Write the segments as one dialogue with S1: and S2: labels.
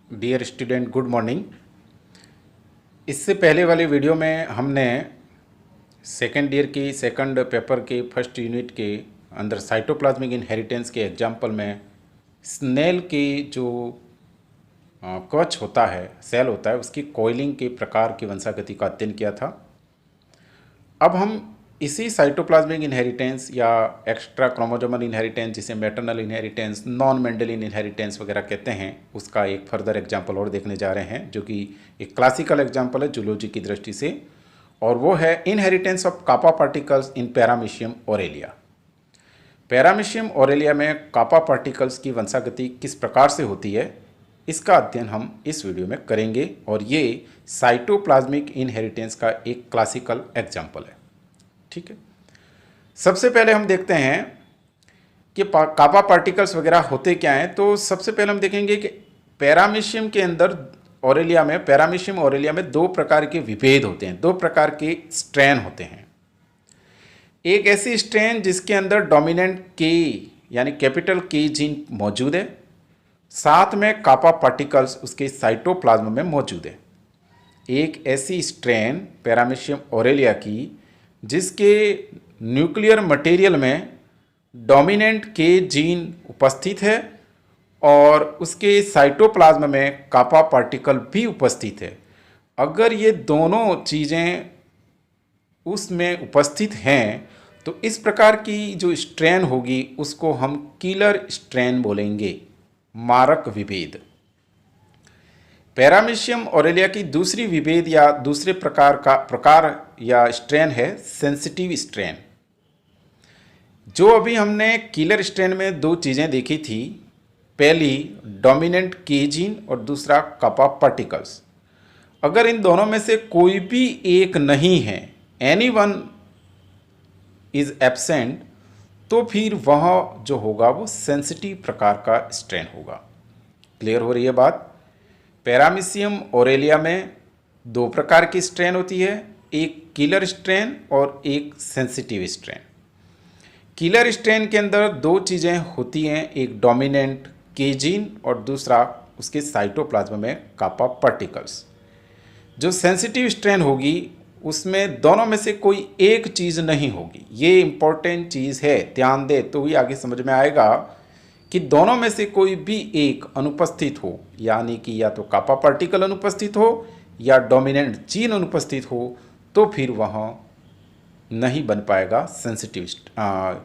S1: Dear student, good morning. इससे पहले वाले वीडियो में हमने सेकेंड ईयर की सेकंड पेपर के फर्स्ट यूनिट के अंदर साइटोप्लाज्मिक इनहेरिटेंस के एग्जाम्पल में स्नेल की जो कवच होता है, सेल होता है, उसकी कॉइलिंग के प्रकार की वंशागति का अध्ययन किया था। अब हम इसी साइटोप्लाज्मिक इनहेरिटेंस या एक्स्ट्रा क्रोमोसोमल इनहेरिटेंस, जिसे maternal inheritance, non Mendelian inheritance वगैरह कहते हैं, उसका एक फर्दर एग्जांपल और देखने जा रहे हैं, जो कि एक क्लासिकल एग्जांपल है जूलॉजी की दृष्टि से, और वो है inheritance of kappa particles in paramecium aurelia. Paramecium aurelia में कापा पार्टिकल्स की वंशागति किस प्रकार से होती है, इसका अध्ययन हम इस वीडियो में करेंगे, और ये साइटोप्लाज्मिक इनहेरिटेंस का एक क्लासिकल एग्जाम्पल है। ठीक है, सबसे पहले हम देखते हैं कि कापा पार्टिकल्स वगैरह होते क्या हैं। तो सबसे पहले हम देखेंगे कि पैरामीशियम के अंदर पैरामीशियम ओरेलिया में दो प्रकार के विभेद होते हैं, दो प्रकार के स्ट्रेन होते हैं। एक ऐसी स्ट्रेन जिसके अंदर डोमिनेंट के यानी कैपिटल के जीन मौजूद है, साथ में कापा पार्टिकल्स उसके साइटोप्लाज्म में मौजूद है। एक ऐसी स्ट्रेन पैरामीशियम ओरेलिया की जिसके न्यूक्लियर मटेरियल में डोमिनेंट के जीन उपस्थित है और उसके साइटोप्लाज्म में कापा पार्टिकल भी उपस्थित है। अगर ये दोनों चीज़ें उसमें उपस्थित हैं तो इस प्रकार की जो स्ट्रेन होगी उसको हम किलर स्ट्रेन बोलेंगे, मारक विभेद। पैरामीशियम ओरेलिया की दूसरी विभेद या दूसरे प्रकार या स्ट्रेन है सेंसिटिव स्ट्रेन। जो अभी हमने किलर स्ट्रेन में दो चीज़ें देखी थी, पहली डोमिनेंट के जीन और दूसरा कापा पार्टिकल्स। अगर इन दोनों में से कोई भी एक नहीं है, एनी वन इज एब्सेंट, तो फिर वह जो होगा वो सेंसिटिव प्रकार का स्ट्रेन होगा। क्लियर हो रही है बात? पैरामीशियम ओरेलिया में दो प्रकार की स्ट्रेन होती है, एक किलर स्ट्रेन और एक सेंसिटिव स्ट्रेन। किलर स्ट्रेन के अंदर दो चीज़ें होती हैं, एक डोमिनेंट के जीन और दूसरा उसके साइटोप्लाज्म में कापा पार्टिकल्स। जो सेंसिटिव स्ट्रेन होगी उसमें दोनों में से कोई एक चीज़ नहीं होगी। ये इम्पोर्टेंट चीज़ है, ध्यान दे तो ही आगे समझ में आएगा कि दोनों में से कोई भी एक अनुपस्थित हो, यानी कि या तो कापा पार्टिकल अनुपस्थित हो या डोमिनेंट जीन अनुपस्थित हो, तो फिर वह नहीं बन पाएगा सेंसिटिव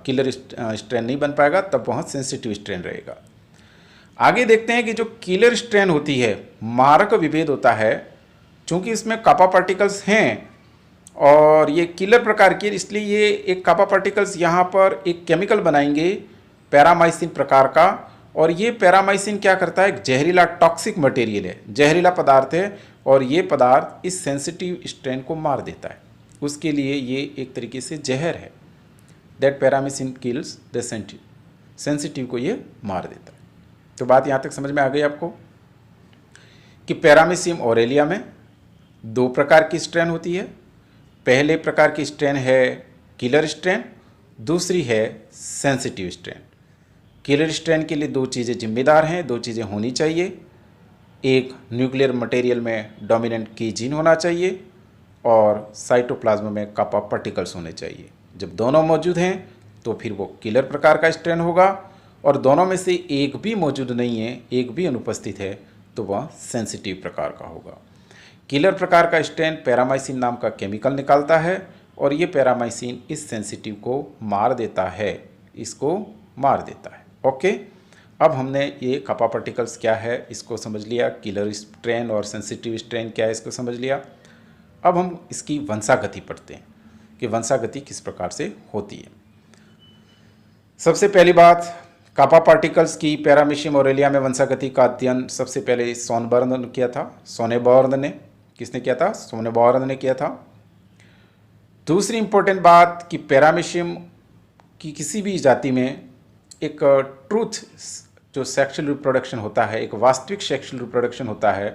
S1: किलर स्ट्रेन नहीं बन पाएगा, तब वह सेंसिटिव स्ट्रेन रहेगा। आगे देखते हैं कि जो किलर स्ट्रेन होती है, मारक विभेद होता है। चूँकि इसमें कापा पार्टिकल्स हैं और ये किलर प्रकार की, इसलिए ये एक कापा पार्टिकल्स यहाँ पर एक केमिकल बनाएंगे पैरामाइसिन प्रकार का, और ये पैरामाइसिन क्या करता है, एक जहरीला टॉक्सिक मटेरियल है, जहरीला पदार्थ है, और ये पदार्थ इस सेंसिटिव स्ट्रेन को मार देता है। उसके लिए ये एक तरीके से जहर है। दैट पैरामाइसिन किल्स द सेंसिटिव को ये मार देता है। तो बात यहाँ तक समझ में आ गई आपको कि पैरामीशियम ओरेलिया में दो प्रकार की स्ट्रेन होती है। पहले प्रकार की स्ट्रेन है किलर स्ट्रेन, दूसरी है सेंसिटिव स्ट्रेन। किलर स्ट्रेन के लिए दो चीज़ें जिम्मेदार हैं, दो चीज़ें होनी चाहिए। एक न्यूक्लियर मटेरियल में डोमिनेंट की जीन होना चाहिए और साइटोप्लाज्म में कापा पार्टिकल्स होने चाहिए। जब दोनों मौजूद हैं तो फिर वो किलर प्रकार का स्ट्रेन होगा, और दोनों में से एक भी मौजूद नहीं है, एक भी अनुपस्थित है, तो वह सेंसिटिव प्रकार का होगा। किलर प्रकार का स्ट्रेन पैरामाइसिन नाम का केमिकल निकालता है और ये पैरामाइसिन इस सेंसिटिव को मार देता है, इसको मार देता है। ओके, अब हमने ये कापा पार्टिकल्स क्या है इसको समझ लिया, किलर स्ट्रेन और सेंसिटिव स्ट्रेन क्या है इसको समझ लिया। अब हम इसकी वंशागति पढ़ते हैं कि वंशागति किस प्रकार से होती है। सबसे पहली बात, कापा पार्टिकल्स की पैरामीशियम ओरेलिया में वंशागति का अध्ययन सबसे पहले सोनबर्न ने किया था। सोनेबॉर्न ने, किसने किया था? सोनेबॉर्न ने किया था। दूसरी इंपॉर्टेंट बात कि पैरामीशियम की किसी भी जाति में एक ट्रूथ जो सेक्सुअल रिप्रोडक्शन होता है, एक वास्तविक सेक्सुअल रिप्रोडक्शन होता है,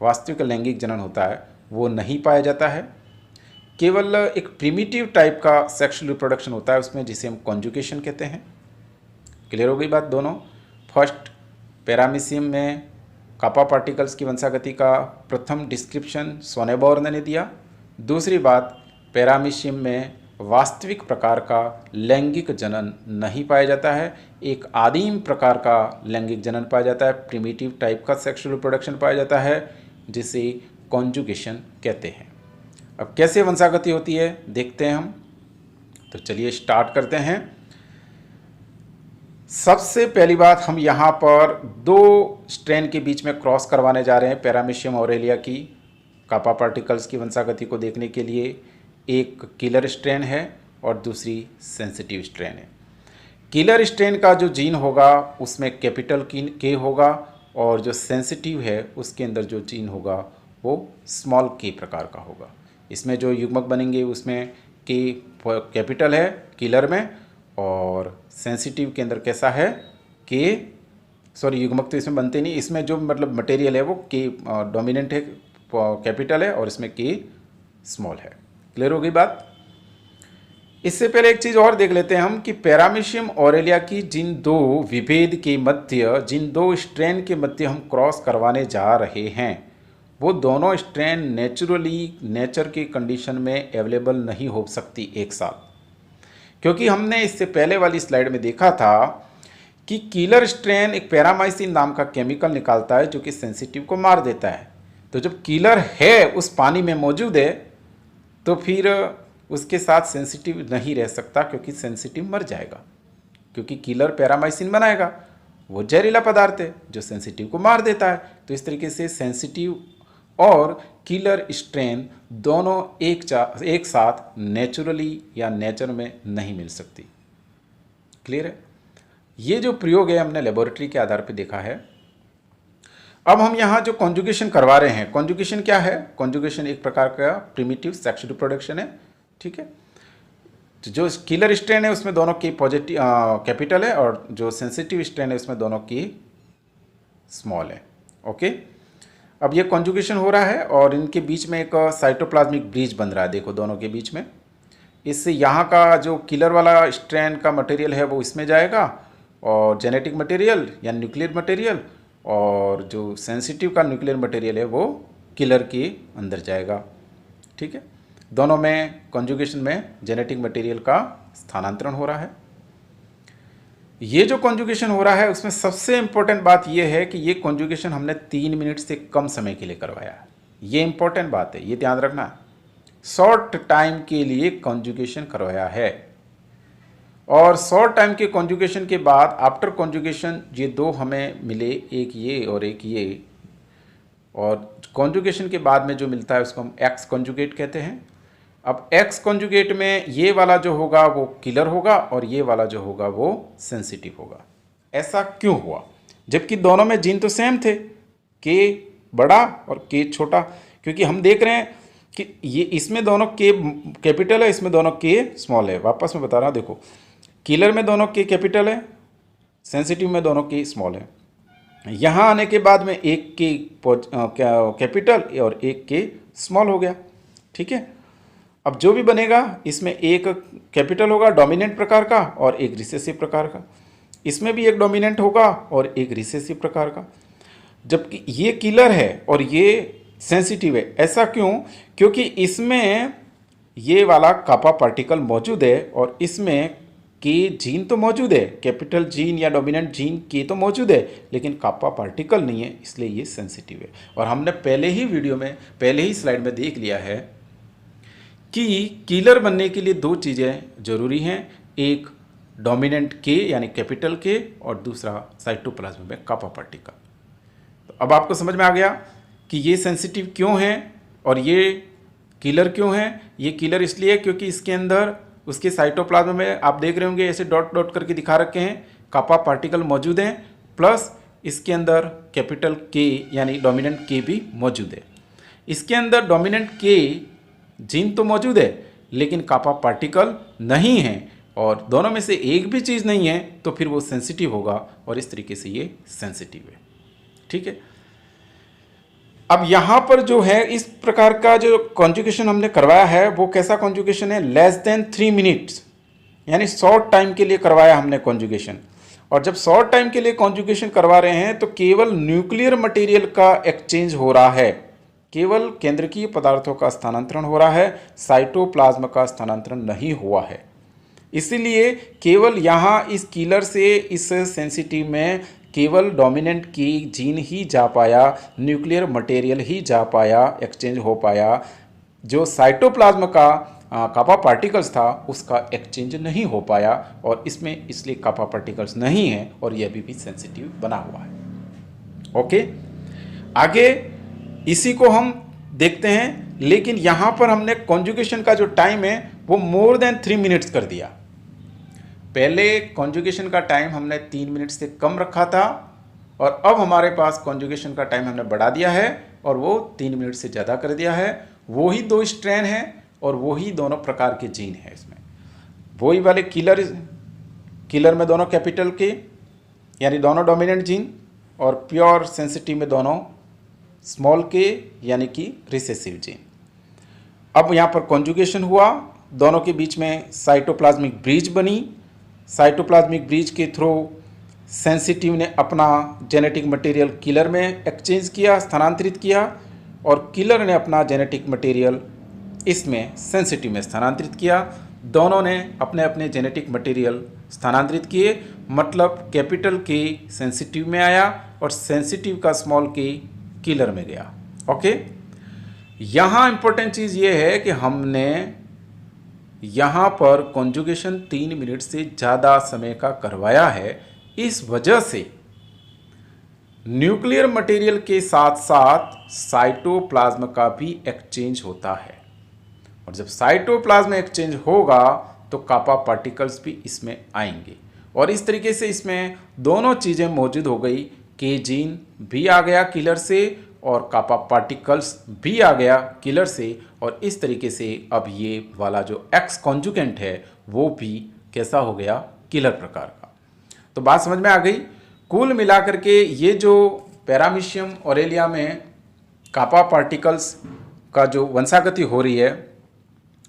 S1: वास्तविक लैंगिक जनन होता है, वो नहीं पाया जाता है। केवल एक प्रिमिटिव टाइप का सेक्सुअल रिप्रोडक्शन होता है उसमें, जिसे हम कॉन्जुगेशन कहते हैं। क्लियर हो गई बात दोनों? फर्स्ट पैरामीशियम में कापा पार्टिकल्स की वंशागति का प्रथम डिस्क्रिप्शन सोनेबोर्न ने दिया। दूसरी बात, पैरामीशियम में वास्तविक प्रकार का लैंगिक जनन नहीं पाया जाता है, एक आदिम प्रकार का लैंगिक जनन पाया जाता है, प्रिमिटिव टाइप का सेक्सुअल रिप्रोडक्शन पाया जाता है, जिसे कॉन्जुगेशन कहते हैं। अब कैसे वंशागति होती है देखते हैं हम। तो चलिए स्टार्ट करते हैं। सबसे पहली बात, हम यहाँ पर दो स्ट्रेन के बीच में क्रॉस करवाने जा रहे हैं पैरामीशियम ऑरेलिया की कापा पार्टिकल्स की वंशागति को देखने के लिए। एक किलर स्ट्रेन है और दूसरी सेंसिटिव स्ट्रेन है। किलर स्ट्रेन का जो जीन होगा उसमें कैपिटल के होगा और जो सेंसिटिव है उसके अंदर जो जीन होगा वो स्मॉल के प्रकार का होगा। इसमें जो युग्मक बनेंगे उसमें के कैपिटल है किलर में, और सेंसिटिव के अंदर कैसा है के, सॉरी युग्मक तो इसमें बनते नहीं, इसमें जो मतलब मटेरियल है वो के डोमिनेंट है, कैपिटल है, और इसमें के स्मॉल है। क्लियर हो गई बात। इससे पहले एक चीज़ और देख लेते हैं हम कि पैरामीशियम ऑरेलिया की जिन दो विभेद के मध्य, जिन दो स्ट्रेन के मध्य हम क्रॉस करवाने जा रहे हैं वो दोनों स्ट्रेन नेचुरली नेचर की कंडीशन में अवेलेबल नहीं हो सकती एक साथ, क्योंकि हमने इससे पहले वाली स्लाइड में देखा था कि किलर स्ट्रेन एक पैरामाइसिन नाम का केमिकल निकालता है जो कि सेंसिटिव को मार देता है। तो जब किलर है उस पानी में मौजूद है तो फिर उसके साथ सेंसिटिव नहीं रह सकता, क्योंकि सेंसिटिव मर जाएगा, क्योंकि किलर पैरामाइसिन बनाएगा, वो जहरीला पदार्थ है जो सेंसिटिव को मार देता है। तो इस तरीके से सेंसिटिव और किलर स्ट्रेन दोनों एक साथ नेचुरली या नेचर में नहीं मिल सकती। क्लियर है। ये जो प्रयोग है हमने लेबोरेटरी के आधार पर देखा है। अब हम यहाँ जो कॉन्जुगेशन करवा रहे हैं, कॉन्जुगेशन क्या है? कॉन्जुगेशन एक प्रकार का प्रिमिटिव सेक्सुअल रिप्रोडक्शन है, ठीक है। तो जो किलर स्ट्रेन है उसमें दोनों की पॉजिटिव कैपिटल है और जो सेंसिटिव स्ट्रेन है उसमें दोनों की स्मॉल है। ओके, अब ये कॉन्जुगेशन हो रहा है और इनके बीच में एक साइटोप्लाज्मिक ब्रिज बन रहा है, देखो दोनों के बीच में। इससे यहाँ का जो किलर वाला स्ट्रेन का मटेरियल है वो इसमें जाएगा और जेनेटिक मटेरियल या न्यूक्लियर मटेरियल, और जो सेंसिटिव का न्यूक्लियर मटेरियल है वो किलर के अंदर जाएगा, ठीक है। दोनों में कॉन्जुगेशन में जेनेटिक मटेरियल का स्थानांतरण हो रहा है। ये जो कॉन्जुगेशन हो रहा है उसमें सबसे इम्पोर्टेंट बात ये है कि ये कॉन्जुगेशन हमने 3 मिनट से कम समय के लिए करवाया है। ये इम्पोर्टेंट बात है, ये ध्यान रखना। शॉर्ट टाइम के लिए कॉन्जुगेशन करवाया है, और शॉर्ट टाइम के कॉन्जुगेशन के बाद आफ्टर कॉन्जुगेशन ये दो हमें मिले, एक ये और एक ये, और कॉन्जुगेशन के बाद में जो मिलता है उसको हम एक्स कॉन्जुगेट कहते हैं। अब एक्स कॉन्जुगेट में ये वाला जो होगा वो किलर होगा और ये वाला जो होगा वो सेंसिटिव होगा। ऐसा क्यों हुआ जबकि दोनों में जीन तो सेम थे, के बड़ा और के छोटा? क्योंकि हम देख रहे हैं कि ये इसमें दोनों के कैपिटल है, इसमें दोनों के स्मॉल है। वापस मैं बता रहा हूँ, देखो किलर में दोनों के कैपिटल है, सेंसिटिव में दोनों के स्मॉल है। यहाँ आने के बाद में एक के कैपिटल और एक के स्मॉल हो गया, ठीक है। अब जो भी बनेगा इसमें एक कैपिटल होगा डोमिनेंट प्रकार का और एक रिसेसिव प्रकार का, इसमें भी एक डोमिनेंट होगा और एक रिसेसिव प्रकार का, जबकि ये किलर है और ये सेंसिटिव है। ऐसा क्यों? क्योंकि इसमें ये वाला कापा पार्टिकल मौजूद है और इसमें के जीन तो मौजूद है, कैपिटल जीन या डोमिनेंट जीन के तो मौजूद है, लेकिन कापा पार्टिकल नहीं है, इसलिए ये सेंसिटिव है। और हमने पहले ही वीडियो में, पहले ही स्लाइड में देख लिया है कि किलर बनने के लिए दो चीज़ें जरूरी हैं, एक डोमिनेंट के यानी कैपिटल के और दूसरा साइटोप्लाज्म में कापा पार्टिकल। तो अब आपको समझ में आ गया कि ये सेंसिटिव क्यों है और ये किलर क्यों है। ये किलर इसलिए क्योंकि इसके अंदर उसके साइटोप्लाज्म में आप देख रहे होंगे ऐसे डॉट डॉट करके दिखा रखे हैं, कापा पार्टिकल मौजूद हैं, प्लस इसके अंदर कैपिटल के यानी डोमिनेंट के भी मौजूद है। इसके अंदर डोमिनेंट के जीन तो मौजूद है लेकिन कापा पार्टिकल नहीं है, और दोनों में से एक भी चीज़ नहीं है तो फिर वो सेंसिटिव होगा, और इस तरीके से ये सेंसिटिव है, ठीक है। अब यहाँ पर जो है इस प्रकार का जो कॉन्जुगेशन हमने करवाया है वो कैसा कॉन्जुगेशन है? लेस देन 3 मिनट्स, यानी शॉर्ट टाइम के लिए करवाया हमने कॉन्जुगेशन। और जब शॉर्ट टाइम के लिए कॉन्जुगेशन करवा रहे हैं तो केवल न्यूक्लियर मटेरियल का एक्सचेंज हो रहा है, केवल केंद्रकीय पदार्थों का स्थानांतरण हो रहा है, साइटोप्लाज्म का स्थानांतरण नहीं हुआ है। इसीलिए केवल यहाँ इस किलर से इस सेंसिटिव में केवल डोमिनेंट की जीन ही जा पाया, न्यूक्लियर मटेरियल ही जा पाया, एक्सचेंज हो पाया। जो साइटोप्लाज्म का कापा पार्टिकल्स था उसका एक्सचेंज नहीं हो पाया, और इसमें इसलिए कापा पार्टिकल्स नहीं है और यह भी सेंसिटिव बना हुआ है। ओके, आगे इसी को हम देखते हैं, लेकिन यहाँ पर हमने कॉन्जुगेशन का जो टाइम है वो मोर देन 3 मिनट्स कर दिया। पहले कॉन्जुगेशन का टाइम हमने 3 मिनट से कम रखा था, और अब हमारे पास कॉन्जुगेशन का टाइम हमने बढ़ा दिया है और वो 3 मिनट से ज़्यादा कर दिया है। वही 2 स्ट्रैंड हैं और वही दोनों प्रकार के जीन हैं इसमें। वही वाले किलर में दोनों कैपिटल के यानी दोनों डोमिनेंट जीन, और प्योर सेंसिटिव में दोनों स्मॉल के यानी कि रिसेसिव जीन। अब यहाँ पर कॉन्जुगेशन हुआ, दोनों के बीच में साइटोप्लाज्मिक ब्रिज बनी। साइटोप्लाज्मिक ब्रिज के थ्रू सेंसिटिव ने अपना जेनेटिक मटेरियल किलर में एक्सचेंज किया, स्थानांतरित किया, और किलर ने अपना जेनेटिक मटेरियल इसमें सेंसिटिव में स्थानांतरित किया। दोनों ने अपने अपने जेनेटिक मटेरियल स्थानांतरित किए, मतलब कैपिटल के सेंसिटिव में आया और सेंसिटिव का स्मॉल के किलर में गया। ओके, यहाँ इंपॉर्टेंट चीज़ ये है कि हमने यहाँ पर कॉन्जुगेशन 3 मिनट से ज़्यादा समय का करवाया है। इस वजह से न्यूक्लियर मटेरियल के साथ साथ साइटोप्लाज्म का भी एक्सचेंज होता है, और जब साइटोप्लाज्म एक्सचेंज होगा तो कापा पार्टिकल्स भी इसमें आएंगे, और इस तरीके से इसमें दोनों चीज़ें मौजूद हो गई। के जीन भी आ गया किलर से और कापा पार्टिकल्स भी आ गया किलर से, और इस तरीके से अब ये वाला जो एक्स कॉन्जुगेंट है वो भी कैसा हो गया, किलर प्रकार का। तो बात समझ में आ गई। कुल मिलाकर के ये जो पैरामीशियम ऑरेलिया में कापा पार्टिकल्स का जो वंशागति हो रही है,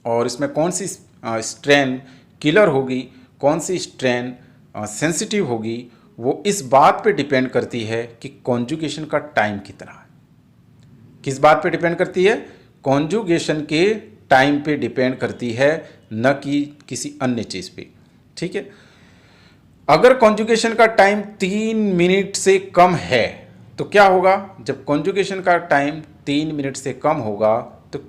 S1: और इसमें कौन सी स्ट्रेन किलर होगी, कौन सी स्ट्रेन सेंसिटिव होगी, वो इस बात पे डिपेंड करती है कि कॉन्जुगेशन का टाइम कितना है। किस बात पे डिपेंड करती है? कॉन्जुगेशन के टाइम पे डिपेंड करती है, न कि किसी अन्य चीज़ पे। ठीक है, अगर कॉन्जुगेशन का टाइम 3 मिनट से कम है तो क्या होगा? जब कॉन्जुगेशन का टाइम 3 मिनट से कम होगा तो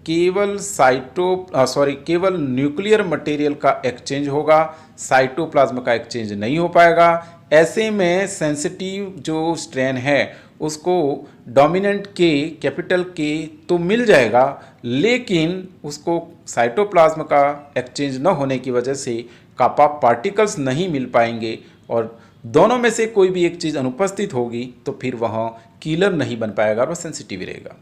S1: केवल न्यूक्लियर मटेरियल का एक्सचेंज होगा, साइटोप्लाज्म का एक्सचेंज नहीं हो पाएगा। ऐसे में सेंसिटिव जो स्ट्रेन है उसको डोमिनेंट के कैपिटल के तो मिल जाएगा, लेकिन उसको साइटोप्लाज्म का एक्सचेंज न होने की वजह से कापा पार्टिकल्स नहीं मिल पाएंगे, और दोनों में से कोई भी एक चीज़ अनुपस्थित होगी तो फिर वह किलर नहीं बन पाएगा और वह सेंसिटिव रहेगा।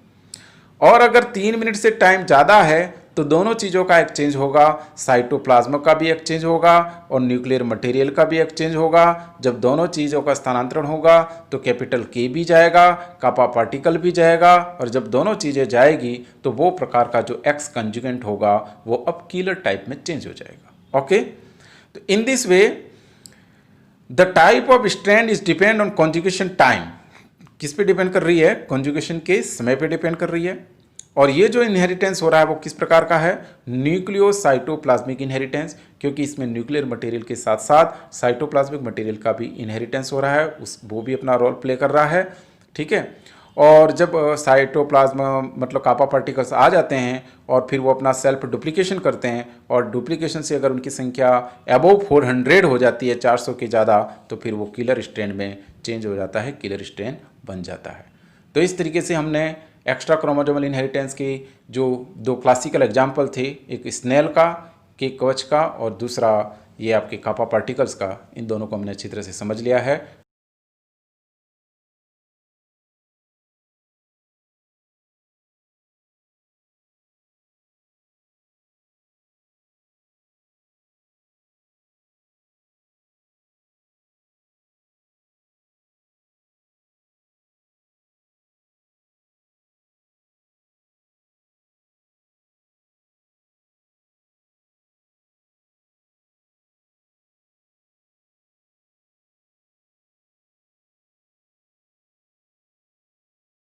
S1: और अगर 3 मिनट से टाइम ज़्यादा है तो दोनों चीज़ों का एक्सचेंज होगा, साइटोप्लाज्म का भी एक्सचेंज होगा और न्यूक्लियर मटेरियल का भी एक्सचेंज होगा। जब दोनों चीज़ों का स्थानांतरण होगा तो कैपिटल के भी जाएगा, कापा पार्टिकल भी जाएगा, और जब दोनों चीज़ें जाएगी तो वो प्रकार का जो एक्स कंजुगेंट होगा वो अब किलर टाइप में चेंज हो जाएगा। ओके, तो in this way the type of strand is depend on conjugation time. किस पे डिपेंड कर रही है? कॉन्जुगेशन के समय पे डिपेंड कर रही है। और ये जो इनहेरिटेंस हो रहा है वो किस प्रकार का है? न्यूक्लियोसाइटोप्लाज्मिक इनहेरिटेंस, क्योंकि इसमें न्यूक्लियर मटेरियल के साथ साथ साइटोप्लाज्मिक मटेरियल का भी इनहेरिटेंस हो रहा है, वो भी अपना रोल प्ले कर रहा है। ठीक है, और जब साइटोप्लाज्म मतलब कापा पार्टिकल्स आ जाते हैं और फिर वो अपना सेल्फ डुप्लीकेशन करते हैं, और डुप्लीकेशन से अगर उनकी संख्या अबव 400 हो जाती है, 400 के ज़्यादा, तो फिर वो किलर स्ट्रेन में चेंज हो जाता है, किलर स्ट्रेन बन जाता है। तो इस तरीके से हमने एक्स्ट्रा क्रोमोसोमल इनहेरिटेंस के जो 2 क्लासिकल एग्जाम्पल थे, एक स्नेल का के कवच का और दूसरा ये आपके कापा पार्टिकल्स का, इन दोनों को हमने अच्छी तरह से समझ लिया है।